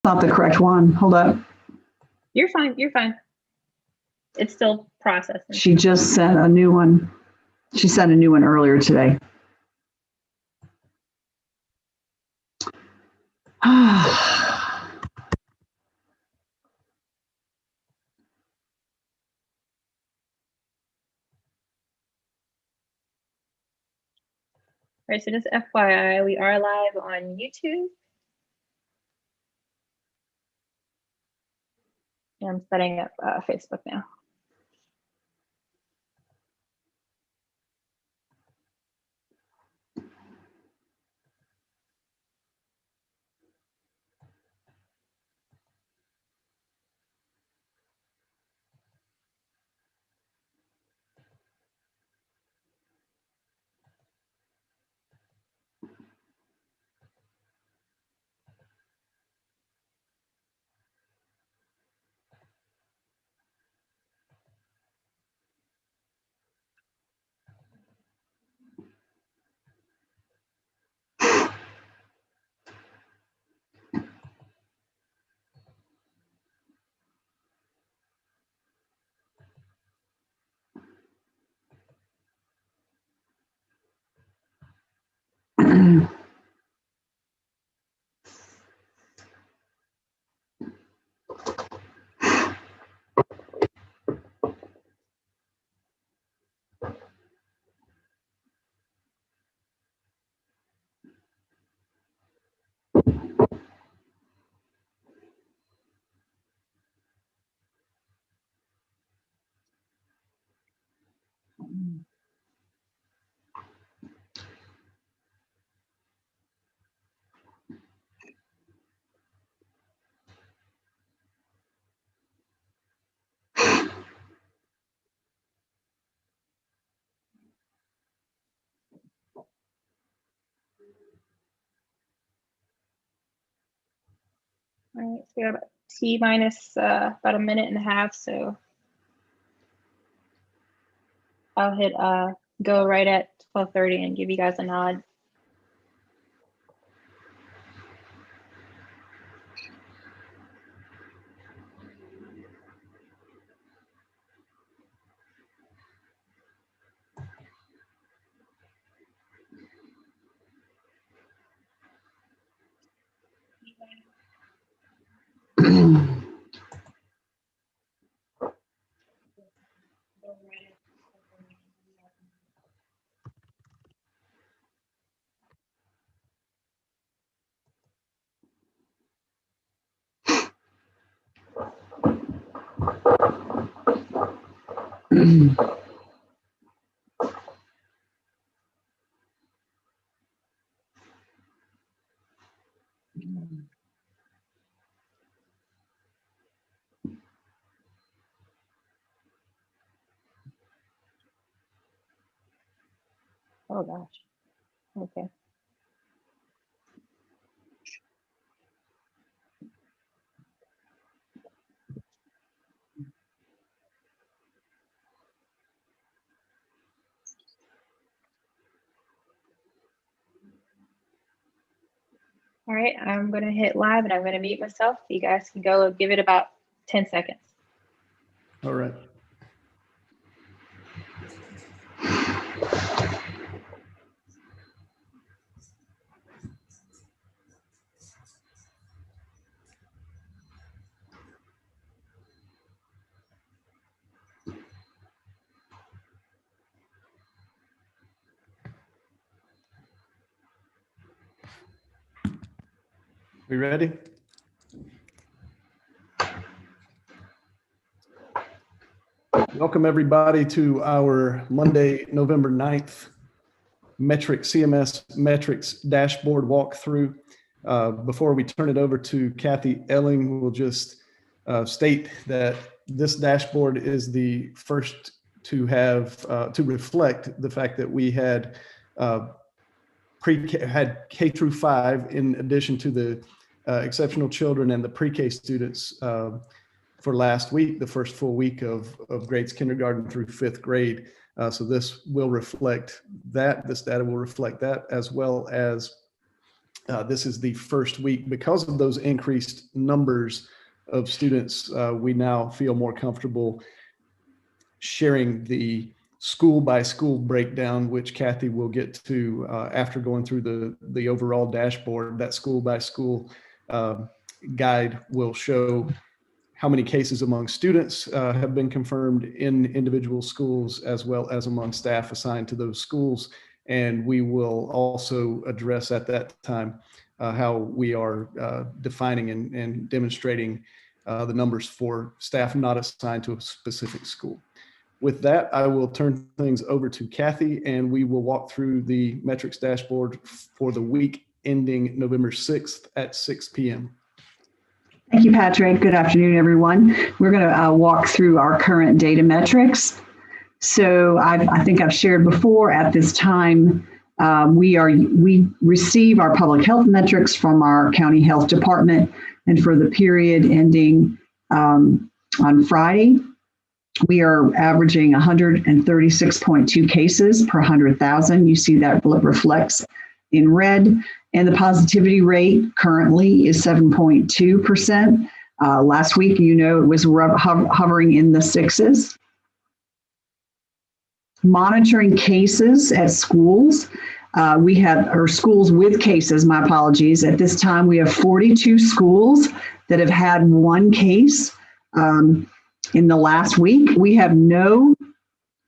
not the correct one. Hold up. You're fine. You're fine. It's still processing. She just sent a new one. She sent a new one earlier today. All right, so just FYI, we are live on YouTube. And I'm setting up Facebook now. All right, so we have T minus about a minute and a half, so I'll hit go right at 12:30 and give you guys a nod. Oh gosh. Okay. All right, I'm going to hit live and I'm going to mute myself. You guys can go give it about 10 seconds. All right. We ready? Welcome everybody to our Monday, November 9th CMS metrics dashboard walkthrough. Before we turn it over to Kathy Elling, we'll just state that this dashboard is the first to have to reflect the fact that we had K through 5 in addition to the exceptional children and the pre-K students for last week, the first full week of grades kindergarten through 5th grade. So this will reflect that, this data will reflect that, as well as This is the first week. Because of those increased numbers of students, we now feel more comfortable sharing the school by school breakdown, which Kathy will get to after going through the overall dashboard. That school by school guide will show how many cases among students have been confirmed in individual schools, as well as among staff assigned to those schools. And we will also address at that time how we are defining and demonstrating the numbers for staff not assigned to a specific school. With that, I will turn things over to Kathy, and we will walk through the metrics dashboard for the week ending November 6th at 6 p.m. Thank you, Patrick. Good afternoon, everyone. We're going to walk through our current data metrics. So I think I've shared before, at this time, we receive our public health metrics from our county health department, and for the period ending on Friday, we are averaging 136.2 cases per 100,000. You see that reflects in red. And the positivity rate currently is 7.2%. Last week, it was hovering in the sixes. Monitoring cases at schools. We have, or schools with cases, my apologies. At this time, we have 42 schools that have had one case in the last week. We have no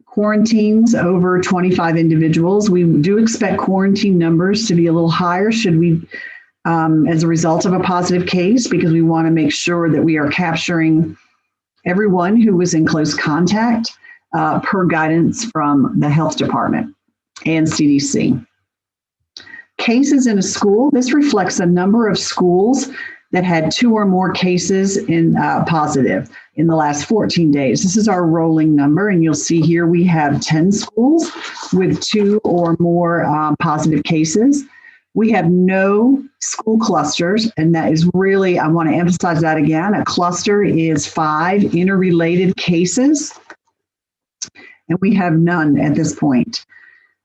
quarantines over 25 individuals. We do expect quarantine numbers to be a little higher should we, as a result of a positive case, because we want to make sure that we are capturing everyone who was in close contact per guidance from the health department and CDC. Cases in a school, this reflects a number of schools that had 2 or more cases in positive in the last 14 days. This is our rolling number, and you'll see here we have 10 schools with 2 or more positive cases. We have no school clusters, and that is really, I want to emphasize that again. A cluster is 5 interrelated cases, and we have none at this point.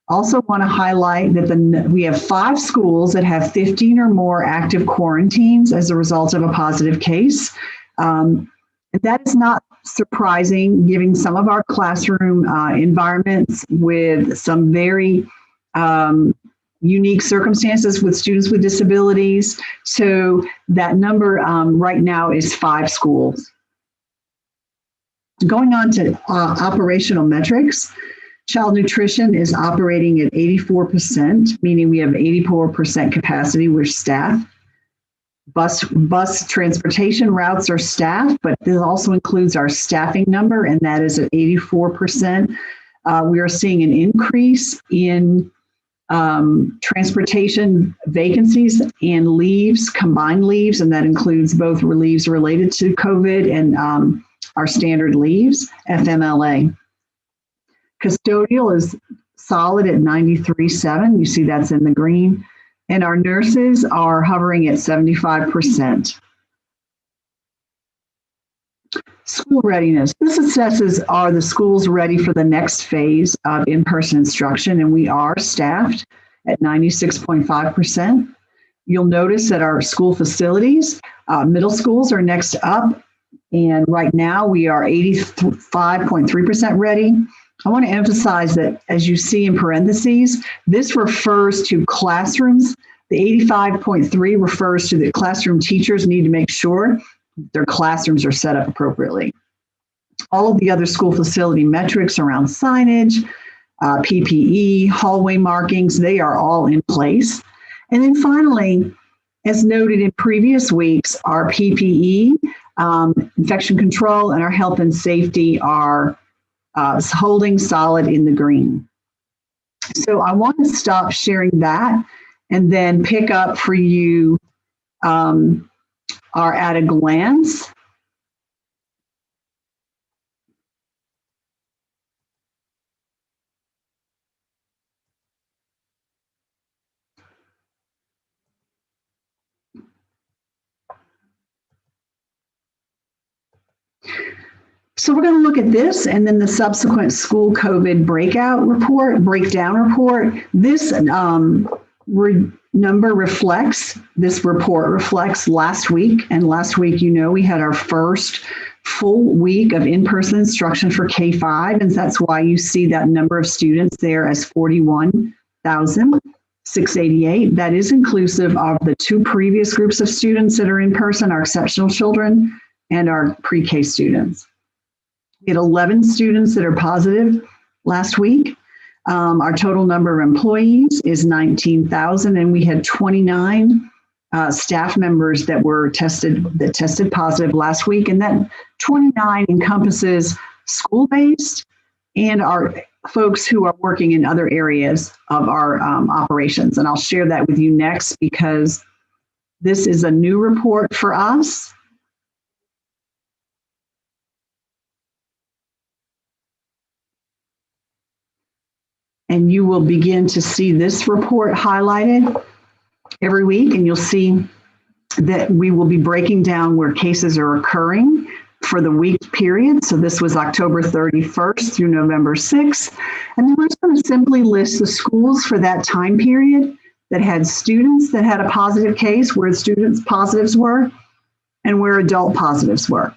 Also want to highlight that we have 5 schools that have 15 or more active quarantines as a result of a positive case. That is not surprising, given some of our classroom environments with some very unique circumstances with students with disabilities. So that number right now is 5 schools. Going on to operational metrics. Child nutrition is operating at 84%, meaning we have 84% capacity. We're staffed. Bus transportation routes are staffed, but this also includes our staffing number, and that is at 84%. We are seeing an increase in transportation vacancies and leaves, combined leaves, and that includes both leaves related to COVID and our standard leaves, FMLA. Custodial is solid at 93.7. You see that's in the green. And our nurses are hovering at 75%. School readiness. This assesses, are the schools ready for the next phase of in-person instruction? And we are staffed at 96.5%. You'll notice that our school facilities, middle schools are next up. And right now we are 85.3% ready. I want to emphasize that, as you see in parentheses, this refers to classrooms. The 85.3 refers to the classroom teachers need to make sure their classrooms are set up appropriately. All of the other school facility metrics around signage, PPE, hallway markings, they are all in place. And then finally, as noted in previous weeks, our PPE, infection control, and our health and safety are holding solid in the green. So I want to stop sharing that and then pick up for you our at a glance. So we're going to look at this and then the subsequent school COVID breakdown report. This number reflects, this report reflects last week. And last week, we had our first full week of in-person instruction for K-5. And that's why you see that number of students there as 41,688. That is inclusive of the two previous groups of students that are in person, our exceptional children and our pre-K students. We had 11 students that are positive last week. Our total number of employees is 19,000, and we had 29 staff members that tested positive last week, and that 29 encompasses school-based and our folks who are working in other areas of our operations. And I'll share that with you next because this is a new report for us. And you will begin to see this report highlighted every week, and you'll see that we will be breaking down where cases are occurring for the week period. So this was October 31st through November 6th. And then we're just going to simply list the schools for that time period that had students that had a positive case, where students' positives were, and where adult positives were.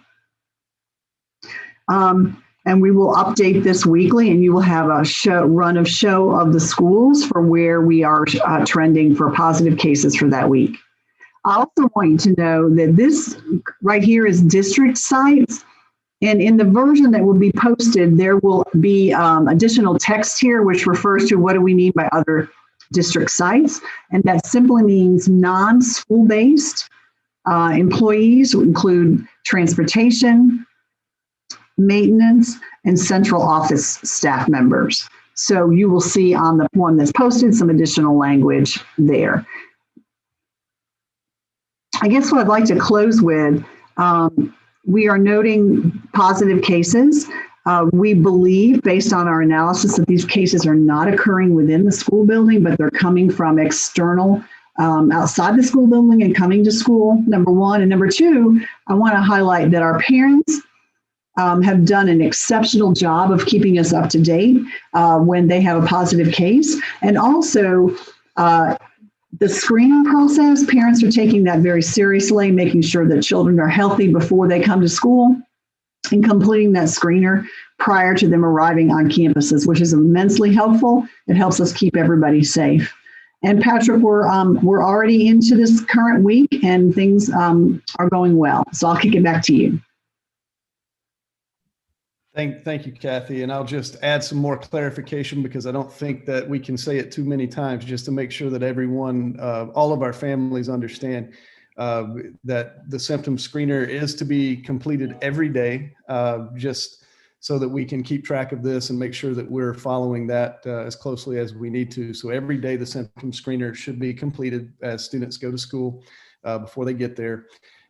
And we will update this weekly, and you will have a run of the schools for where we are trending for positive cases for that week. I also want you to know that this right here is district sites. And in the version that will be posted, there will be additional text here, which refers to what do we mean by other district sites. And that simply means non-school-based employees include transportation, maintenance, and central office staff members. So you will see on the one that's posted some additional language there. I guess what I'd like to close with, we are noting positive cases. We believe, based on our analysis, that these cases are not occurring within the school building, but they're coming from external, outside the school building and coming to school, number one. And number two, I want to highlight that our parents have done an exceptional job of keeping us up to date when they have a positive case. And also the screening process, parents are taking that very seriously, making sure that children are healthy before they come to school and completing that screener prior to them arriving on campuses, which is immensely helpful. It helps us keep everybody safe. And Patrick, we're already into this current week and things are going well. So I'll kick it back to you. Thank you, Kathy. And I'll just add some more clarification because I don't think that we can say it too many times, just to make sure that everyone, all of our families understand that the symptom screener is to be completed every day, just so that we can keep track of this and make sure that we're following that as closely as we need to. So every day the symptom screener should be completed as students go to school before they get there.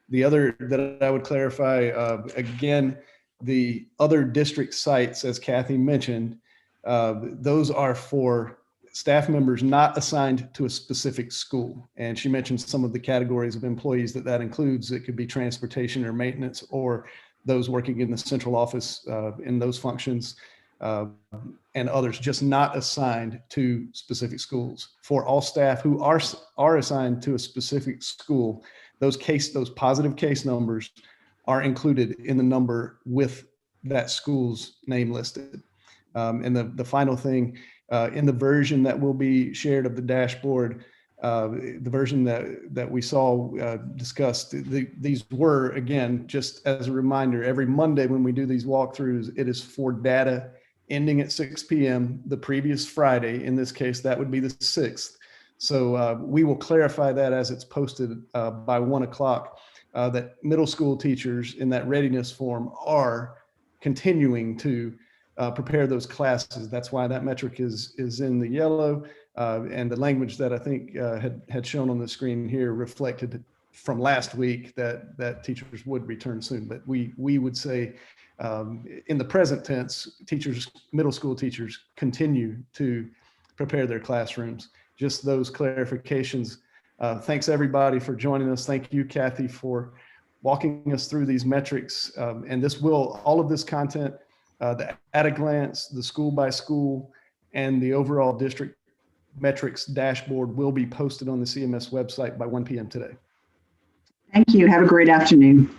The other that I would clarify, again, the other district sites, as Kathy mentioned, those are for staff members not assigned to a specific school. And she mentioned some of the categories of employees that includes. It could be transportation or maintenance, or those working in the central office in those functions, and others just not assigned to specific schools. For all staff who are assigned to a specific school, those positive case numbers are included in the number with that school's name listed. And the final thing, in the version that will be shared of the dashboard, the version that we saw discussed, these were, again, just as a reminder, every Monday when we do these walkthroughs, it is for data ending at 6 p.m. the previous Friday. In this case, that would be the 6th. So we will clarify that as it's posted by 1 o'clock. That middle school teachers in that readiness form are continuing to prepare those classes. That's why that metric is in the yellow, and the language that I think had shown on the screen here reflected from last week that teachers would return soon. But we would say in the present tense, middle school teachers continue to prepare their classrooms. Just those clarifications. Thanks everybody for joining us. Thank you, Kathy, for walking us through these metrics. And all of this content, the at a glance, the school by school, and the overall district metrics dashboard will be posted on the CMS website by 1 p.m. today. Thank you. Have a great afternoon.